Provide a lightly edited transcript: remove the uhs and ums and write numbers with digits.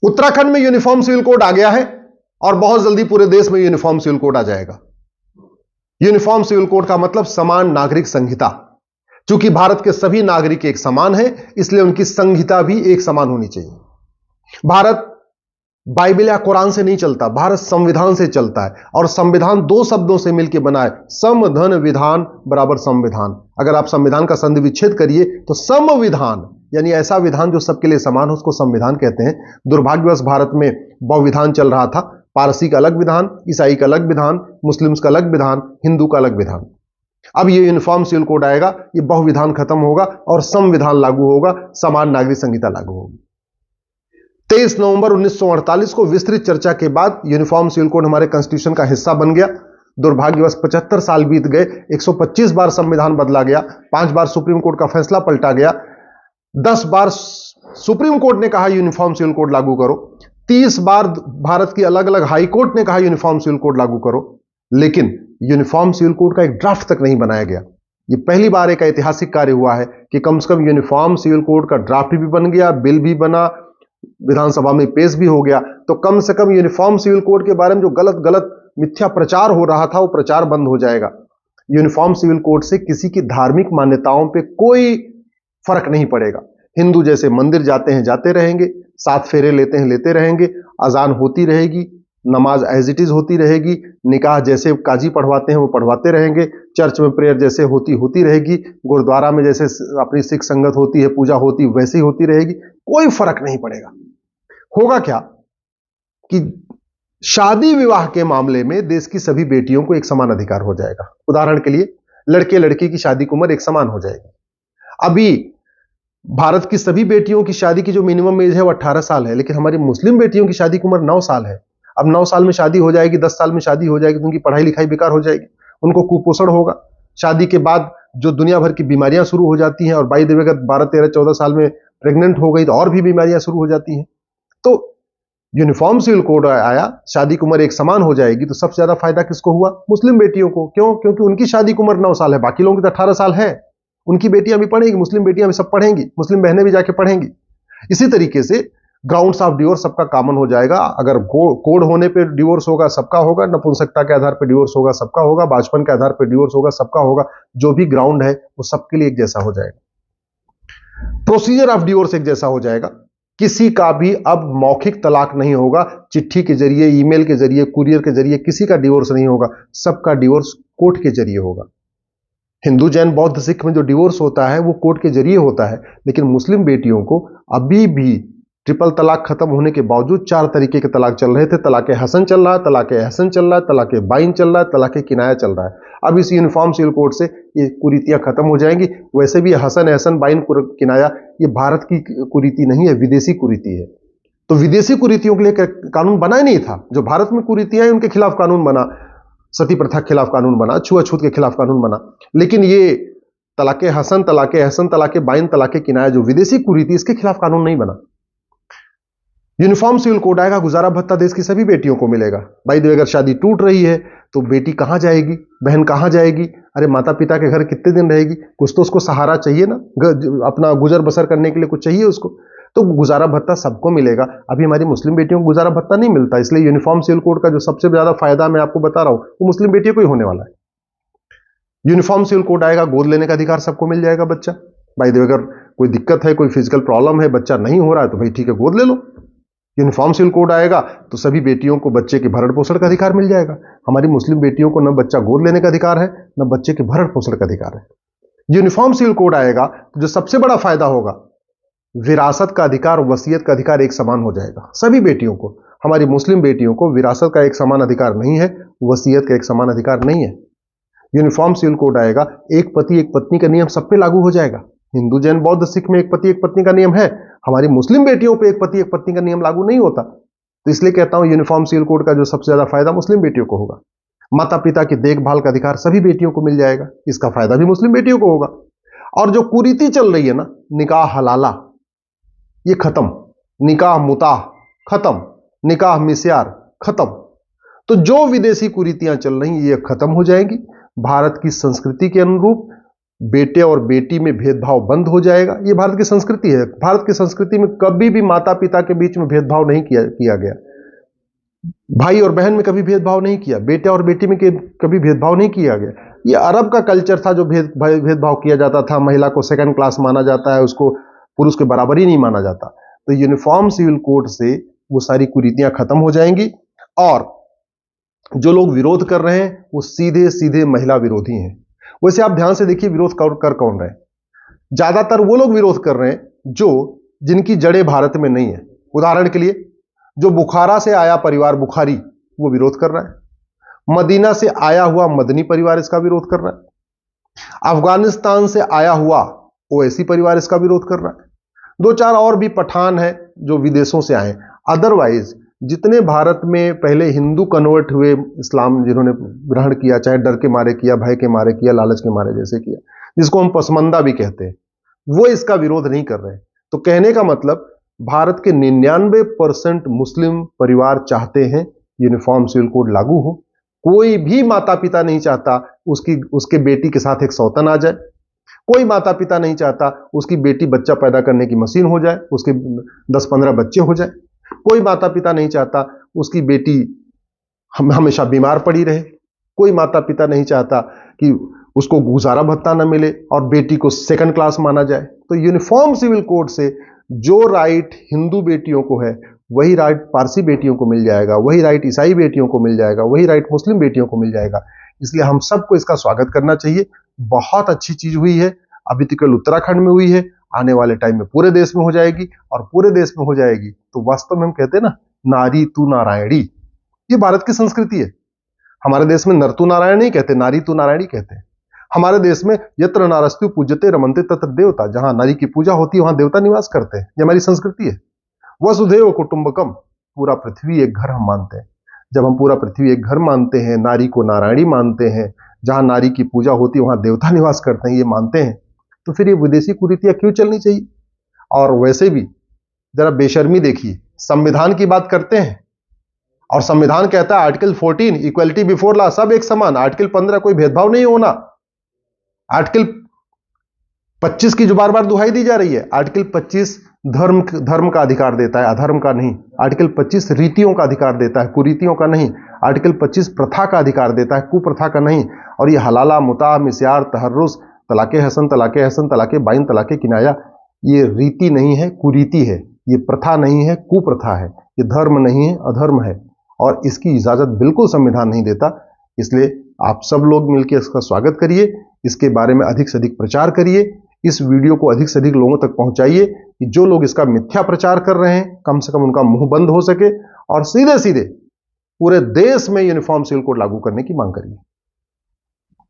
उत्तराखंड में uniform civil code आ गया है और बहुत जल्दी पूरे देश में यूनिफॉर्म सिविल कोड आ जाएगा। यूनिफॉर्म सिविल कोड का मतलब समान नागरिक संहिता। चूंकि भारत के सभी नागरिक एक समान हैं, इसलिए उनकी संहिता भी एक समान होनी चाहिए। भारत बाइबल या कुरान से नहीं चलता, भारत संविधान से चलता है। और संविधान दो शब्दों से मिलकर बना है, सम धन विधान बराबर संविधान। अगर आप संविधान का संधि विच्छेद करिए तो संविधान यानी ऐसा विधान जो सबके लिए समान हो, उसको संविधान कहते हैं। दुर्भाग्यवश भारत में बहुविधान चल रहा था। पारसी का अलग विधान, ईसाई का अलग विधान, मुस्लिम्स का अलग विधान, हिंदू का अलग विधान। अब ये यूनिफॉर्म सिविल कोड आएगा, ये बहुविधान खत्म होगा और संविधान लागू होगा, समान नागरिक संहिता लागू होगी। 23 नवंबर 1948 को विस्तृत चर्चा के बाद यूनिफॉर्म सिविल कोड हमारे कॉन्स्टिट्यूशन का हिस्सा बन गया। दुर्भाग्यवश 75 साल बीत गए, 125 बार संविधान बदला गया, 5 बार सुप्रीम कोर्ट का फैसला पलटा गया, 10 बार सुप्रीम कोर्ट ने कहा यूनिफॉर्म सिविल कोड लागू करो, 30 बार भारत की अलग अलग हाई कोर्ट ने कहा यूनिफॉर्म सिविल कोड लागू करो, लेकिन यूनिफॉर्म सिविल कोड का एक ड्राफ्ट तक नहीं बनाया गया। ये पहली बार एक ऐतिहासिक कार्य हुआ है कि कम से कम यूनिफॉर्म सिविल कोड का ड्राफ्ट भी बन गया, बिल भी बना, विधानसभा में पेश भी हो गया। तो कम से कम यूनिफॉर्म सिविल कोड के बारे में जो गलत गलत मिथ्या प्रचार हो रहा था, वो प्रचार बंद हो जाएगा। यूनिफॉर्म सिविल कोड से किसी की धार्मिक मान्यताओं पे कोई फर्क नहीं पड़ेगा। हिंदू जैसे मंदिर जाते हैं जाते रहेंगे, 7 फेरे लेते हैं लेते रहेंगे, अजान होती रहेगी, नमाज एज इट इज होती रहेगी, निकाह जैसे काजी पढ़वाते हैं वो पढ़वाते रहेंगे, चर्च में प्रेयर जैसे होती रहेगी, गुरुद्वारा में जैसे अपनी सिख संगत होती है, पूजा होती वैसी होती रहेगी, कोई फर्क नहीं पड़ेगा। होगा क्या कि शादी विवाह के मामले में देश की सभी बेटियों को एक समान अधिकार हो जाएगा। उदाहरण के लिए लड़के लड़की की शादी की उम्र एक समान हो जाएगी। अभी भारत की सभी बेटियों की शादी की जो मिनिमम एज है वो 18 साल है, लेकिन हमारी मुस्लिम बेटियों की शादी की उम्र 9 साल है। अब 9 साल में शादी हो जाएगी, 10 साल में शादी हो जाएगी तो उनकी पढ़ाई लिखाई बेकार हो जाएगी, उनको कुपोषण होगा। शादी के बाद जो दुनिया भर की बीमारियां शुरू हो जाती हैं, और बाई द वे अगर 12, 13, 14 साल में प्रेग्नेंट हो गई तो और भी बीमारियां शुरू हो जाती हैं। तो यूनिफॉर्म सिविल कोड आया, शादी की उम्र एक समान हो जाएगी, तो सबसे ज्यादा फायदा किसको हुआ? मुस्लिम बेटियों को। क्यों? क्योंकि उनकी शादी की उम्र 9 साल है, बाकी लोगों की तो 18 साल है। उनकी बेटियां भी पढ़ेंगी, मुस्लिम बेटियां भी सब पढ़ेंगी, मुस्लिम बहनें भी जाके पढ़ेंगी। इसी तरीके से ग्राउंड्स ऑफ डिवोर्स सबका कॉमन हो जाएगा। अगर कोड होने पे डिवोर्स होगा सबका होगा, नपुंसकता के आधार पर डिवोर्स होगा सबका होगा, बाचपन के आधार पर डिवोर्स होगा सबका होगा। जो भी ग्राउंड है वो सबके लिए एक जैसा हो जाएगा। प्रोसीजर ऑफ डिवोर्स एक जैसा हो जाएगा। किसी का भी अब मौखिक तलाक नहीं होगा, चिट्ठी के जरिए, ईमेल के जरिए, कुरियर के जरिए किसी का डिवोर्स नहीं होगा, सबका डिवोर्स कोर्ट के जरिए होगा। हिंदू, जैन, बौद्ध, सिख में जो डिवोर्स होता है वो कोर्ट के जरिए होता है, लेकिन मुस्लिम बेटियों को अभी भी ट्रिपल तलाक खत्म होने के बावजूद 4 तरीके के तलाक चल रहे थे। तलाके हसन चल रहा है, तलाके एहसन चल रहा है, तलाके बाइन चल रहा है, तलाके किनाया चल रहा है। अब इस यूनिफॉर्म सिविल कोड से ये कुरीतियां खत्म हो जाएंगी। वैसे भी हसन, एहसन, बाइन, किनाया ये भारत की कुरीति नहीं है, विदेशी कुरीति है। तो विदेशी कुरीतियों के लिए कानून बना ही नहीं था। जो भारत में कुरीतियां हैं उनके खिलाफ कानून बना, सती प्रथा के खिलाफ कानून बना, छुआछूत के खिलाफ कानून बना। लेकिन ये तलाके हसन, तलाके एहसन, तलाके बाइन, तलाके किनाया जो विदेशी कुरीति, इसके खिलाफ कानून नहीं बना। यूनिफॉर्म सिविल कोड आएगा, गुजारा भत्ता देश की सभी बेटियों को मिलेगा। भाई अगर शादी टूट रही है तो बेटी कहां जाएगी, बहन कहां जाएगी? अरे माता पिता के घर कितने दिन रहेगी? कुछ तो उसको सहारा चाहिए ना, अपना गुजर बसर करने के लिए कुछ चाहिए उसको। तो गुजारा भत्ता सबको मिलेगा। अभी हमारी मुस्लिम बेटियों को गुजारा भत्ता नहीं मिलता, इसलिए यूनिफॉर्म सिविल कोड का जो सबसे ज्यादा फायदा मैं आपको बता रहा हूं वो मुस्लिम बेटियों को ही होने वाला है। यूनिफॉर्म सिविल कोड आएगा, गोद लेने का अधिकार सबको मिल जाएगा। बच्चा भाई अगर कोई दिक्कत है, कोई फिजिकल प्रॉब्लम है, बच्चा नहीं हो रहा है तो भाई ठीक है, गोद ले लो। यूनिफॉर्म सिविल कोड आएगा तो सभी बेटियों को बच्चे के भरण पोषण का अधिकार मिल जाएगा। हमारी मुस्लिम बेटियों को न बच्चा गोद लेने का अधिकार है, न बच्चे के भरण पोषण का अधिकार है। यूनिफॉर्म सिविल कोड आएगा तो जो सबसे बड़ा फायदा होगा, विरासत का अधिकार, वसीयत का अधिकार एक समान हो जाएगा सभी बेटियों को। हमारी मुस्लिम बेटियों को विरासत का एक समान अधिकार नहीं है, वसीयत का एक समान अधिकार नहीं है। यूनिफॉर्म सिविल कोड आएगा, एक पति एक पत्नी का नियम सब पे लागू हो जाएगा। हिंदू, जैन, बौद्ध, सिख में एक पति एक पत्नी का नियम है, हमारी मुस्लिम बेटियों पे एक पति एक पत्नी का नियम लागू नहीं होता। तो इसलिए कहता हूं यूनिफॉर्म सिविल कोड का जो सबसे ज्यादा फायदा मुस्लिम बेटियों को होगा। माता पिता की देखभाल का अधिकार सभी बेटियों को मिल जाएगा, इसका फायदा भी मुस्लिम बेटियों को होगा। और जो कुरीति चल रही है ना, निकाह हलाला, ये खत्म, निकाह मुताह खत्म, निकाह मिस्यार खत्म। तो जो विदेशी कुरीतियां चल रही ये खत्म हो जाएंगी। भारत की संस्कृति के अनुरूप बेटे और बेटी में भेदभाव बंद हो जाएगा। ये भारत की संस्कृति है। भारत की संस्कृति में कभी भी माता पिता के बीच में भेदभाव नहीं किया गया। भाई और बहन में कभी भेदभाव नहीं किया, बेटे और बेटी में कभी भेदभाव नहीं किया गया। ये अरब का कल्चर था जो भेदभाव किया जाता था। महिला को सेकंड क्लास माना जाता है, उसको पुरुष के बराबर ही नहीं माना जाता। तो यूनिफॉर्म सिविल कोड से वो सारी कुरीतियां खत्म हो जाएंगी और जो लोग विरोध कर रहे हैं वो सीधे सीधे महिला विरोधी हैं। वैसे आप ध्यान से देखिए विरोध कर कौन रहे हैं। ज्यादातर वो लोग विरोध कर रहे हैं जिनकी जड़ें भारत में नहीं है। उदाहरण के लिए जो बुखारा से आया परिवार बुखारी वो विरोध कर रहा है। मदीना से आया हुआ मदनी परिवार इसका विरोध कर रहा है। अफगानिस्तान से आया हुआ ओवैसी परिवार इसका विरोध कर रहा है। दो चार और भी पठान हैं जो विदेशों से आए। अदरवाइज जितने भारत में पहले हिंदू कन्वर्ट हुए, इस्लाम जिन्होंने ग्रहण किया, चाहे डर के मारे किया, भय के मारे किया, लालच के मारे जैसे किया, जिसको हम पसमंदा भी कहते हैं, वो इसका विरोध नहीं कर रहे। तो कहने का मतलब भारत के 99% मुस्लिम परिवार चाहते हैं यूनिफॉर्म सिविल कोड लागू हो। कोई भी माता पिता नहीं चाहता उसके बेटी के साथ एक सौतन आ जाए। कोई माता पिता नहीं चाहता उसकी बेटी बच्चा पैदा करने की मशीन हो जाए, उसके 10-15 बच्चे हो जाए। कोई माता पिता नहीं चाहता उसकी बेटी हमेशा बीमार पड़ी रहे। कोई माता पिता नहीं चाहता कि उसको गुजारा भत्ता न मिले और बेटी को सेकंड क्लास माना जाए। तो यूनिफॉर्म सिविल कोड से जो राइट हिंदू बेटियों को है वही राइट पारसी बेटियों को मिल जाएगा, वही राइट ईसाई बेटियों को मिल जाएगा, वही राइट मुस्लिम बेटियों को मिल जाएगा। इसलिए हम सबको इसका स्वागत करना चाहिए। बहुत अच्छी चीज हुई है। अभी तक उत्तराखंड में हुई है, आने वाले टाइम में पूरे देश में हो जाएगी, और पूरे देश में हो जाएगी तो वास्तव में हम कहते हैं ना, नारी तू नारायणी। ये भारत की संस्कृति है। हमारे देश में नर तू नारायण नहीं कहते, नारी तू नारायणी कहते हैं। हमारे देश में यत्र नारस्तु पूज्यते रमन्ते तत्र देवता, जहां नारी की पूजा होती है वहां देवता निवास करते हैं। ये हमारी संस्कृति है। वसुधैव कुटुंबकम, पूरा पृथ्वी एक घर हम मानते हैं। जब हम पूरा पृथ्वी एक घर मानते हैं, नारी को नारायणी मानते हैं, जहां नारी की पूजा होती है वहां देवता निवास करते हैं, ये मानते हैं, तो फिर ये विदेशी कुरीतियां क्यों चलनी चाहिए? और वैसे भी जरा बेशर्मी देखिए, संविधान की बात करते हैं और संविधान कहता है आर्टिकल 14 इक्वलिटी बिफोर लॉ, सब एक समान। आर्टिकल 15 कोई भेदभाव नहीं होना। आर्टिकल 25 की जो बार बार दुहाई दी जा रही है, आर्टिकल 25 धर्म का अधिकार देता है, अधर्म का नहीं। आर्टिकल 25 रीतियों का अधिकार देता है, कुरीतियों का नहीं। आर्टिकल 25 प्रथा का अधिकार देता है, कुप्रथा का नहीं। और ये हलाला, मुता, मिस्यार, तहर्रुस, तलाके हसन, तलाके बाइन, तलाके किनाया, ये रीति नहीं है, कुरीति है। ये प्रथा नहीं है, कुप्रथा है। ये धर्म नहीं है, अधर्म है, और इसकी इजाजत बिल्कुल संविधान नहीं देता। इसलिए आप सब लोग मिलकर इसका स्वागत करिए, इसके बारे में अधिक से अधिक प्रचार करिए, इस वीडियो को अधिक से अधिक लोगों तक पहुंचाइए कि जो लोग इसका मिथ्या प्रचार कर रहे हैं कम से कम उनका मुंह बंद हो सके और सीधे सीधे पूरे देश में यूनिफॉर्म सिविल कोड लागू करने की मांग करिए।